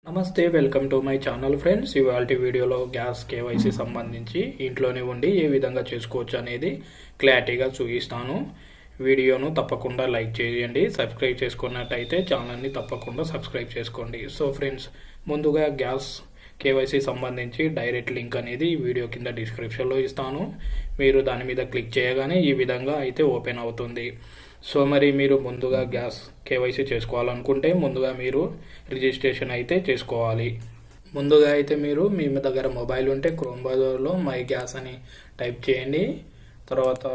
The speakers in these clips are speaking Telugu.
నమస్తే, welcome to my channel friends. ఇవాళ వీడియోలో గ్యాస్ కేవైసీ సంబంధించి ఇంట్లోనే ఉండి ఏ విధంగా చేసుకోవచ్చు అనేది క్లారిటీగా చూపిస్తాను. వీడియోను తప్పకుండా లైక్ చేయండి. సబ్స్క్రైబ్ చేసుకున్నట్టయితే ఛానల్ని తప్పకుండా సబ్స్క్రైబ్ చేసుకోండి. సో ఫ్రెండ్స్, ముందుగా గ్యాస్ కేవైసీ సంబంధించి డైరెక్ట్ లింక్ అనేది ఈ వీడియో కింద డిస్క్రిప్షన్లో ఇస్తాను. మీరు దాని మీద క్లిక్ చేయగానే ఈ విధంగా అయితే ఓపెన్ అవుతుంది. సో మరి మీరు ముందుగా గ్యాస్ కేవైసీ చేసుకోవాలనుకుంటే ముందుగా మీరు రిజిస్ట్రేషన్ అయితే చేసుకోవాలి. ముందుగా అయితే మీరు మీ దగ్గర మొబైల్ ఉంటే క్రోమ్ బ్రౌజర్లో మై గ్యాస్ అని టైప్ చేయండి. తర్వాత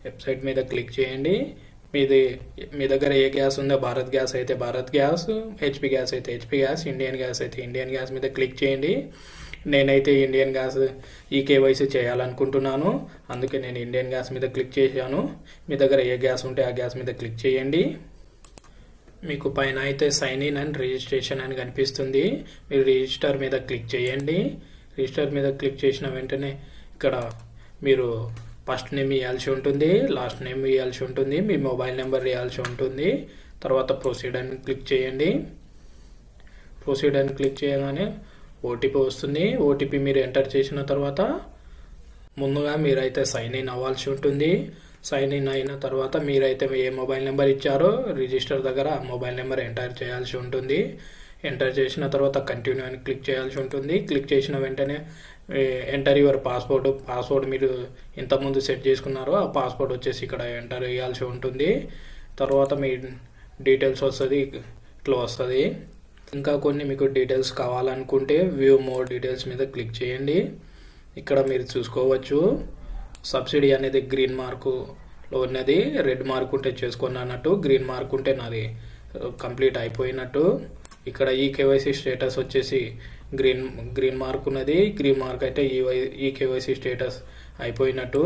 వెబ్సైట్ మీద క్లిక్ చేయండి. మీ దగ్గర ఏ గ్యాస్ ఉందో, భారత్ గ్యాస్ అయితే భారత్ గ్యాస్, హెచ్పి గ్యాస్ అయితే హెచ్పి గ్యాస్, ఇండియన్ గ్యాస్ అయితే ఇండియన్ గ్యాస్ మీద క్లిక్ చేయండి. నేనైతే ఇండియన్ గ్యాస్ ఈ కేవైసీ చేయాలనుకుంటున్నాను, అందుకే నేను ఇండియన్ గ్యాస్ మీద క్లిక్ చేశాను. మీ దగ్గర ఏ గ్యాస్ ఉంటే ఆ గ్యాస్ మీద క్లిక్ చేయండి. మీకు పైన అయితే సైన్ ఇన్ అండ్ రిజిస్ట్రేషన్ అని కనిపిస్తుంది. మీరు రిజిస్టర్ మీద క్లిక్ చేయండి. రిజిస్టర్ మీద క్లిక్ చేసిన వెంటనే ఇక్కడ మీరు ఫస్ట్ నేమ్ ఇవ్వాల్సి ఉంటుంది, లాస్ట్ నేమ్ ఇవ్వాల్సి ఉంటుంది, మీ మొబైల్ నెంబర్ ఇవ్వాల్సి ఉంటుంది. తర్వాత ప్రొసీడ్ అని క్లిక్ చేయండి. ప్రొసీడ్ అని క్లిక్ చేయగానే ఓటీపీ వస్తుంది. ఓటీపీ మీరు ఎంటర్ చేసిన తర్వాత ముందుగా మీరైతే సైన్ ఇన్ అవ్వాల్సి ఉంటుంది. సైన్ ఇన్ అయిన తర్వాత మీరైతే ఏ మొబైల్ నెంబర్ ఇచ్చారో రిజిస్టర్ దగ్గర ఆ మొబైల్ నెంబర్ ఎంటర్ చేయాల్సి ఉంటుంది. ఎంటర్ చేసిన తర్వాత కంటిన్యూ అని క్లిక్ చేయాల్సి ఉంటుంది. క్లిక్ చేసిన వెంటనే ఎంటర్ యువర్ పాస్వర్డ్ మీరు ఇంతకుముందు సెట్ చేసుకున్నారో ఆ పాస్వర్డ్ వచ్చేసి ఇక్కడ ఎంటర్ చేయాల్సి ఉంటుంది. తర్వాత మీ డీటెయిల్స్ వస్తుంది, ఇట్లా వస్తుంది. ఇంకా కొన్ని మీకు డీటెయిల్స్ కావాలనుకుంటే వ్యూ మోర్ డీటెయిల్స్ మీద క్లిక్ చేయండి. ఇక్కడ మీరు చూసుకోవచ్చు సబ్సిడీ అనేది గ్రీన్ మార్కులో ఉన్నది. రెడ్ మార్క్ ఉంటే చేసుకుని అన్నట్టు, గ్రీన్ మార్క్ ఉంటే నాది కంప్లీట్ అయిపోయినట్టు. ఇక్కడ ఈ కేవైసీ స్టేటస్ వచ్చేసి గ్రీన్ మార్క్ ఉన్నది. గ్రీన్ మార్క్ అయితే ఈ కేవైసీ స్టేటస్ అయిపోయినట్టు.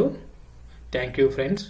Thank you friends.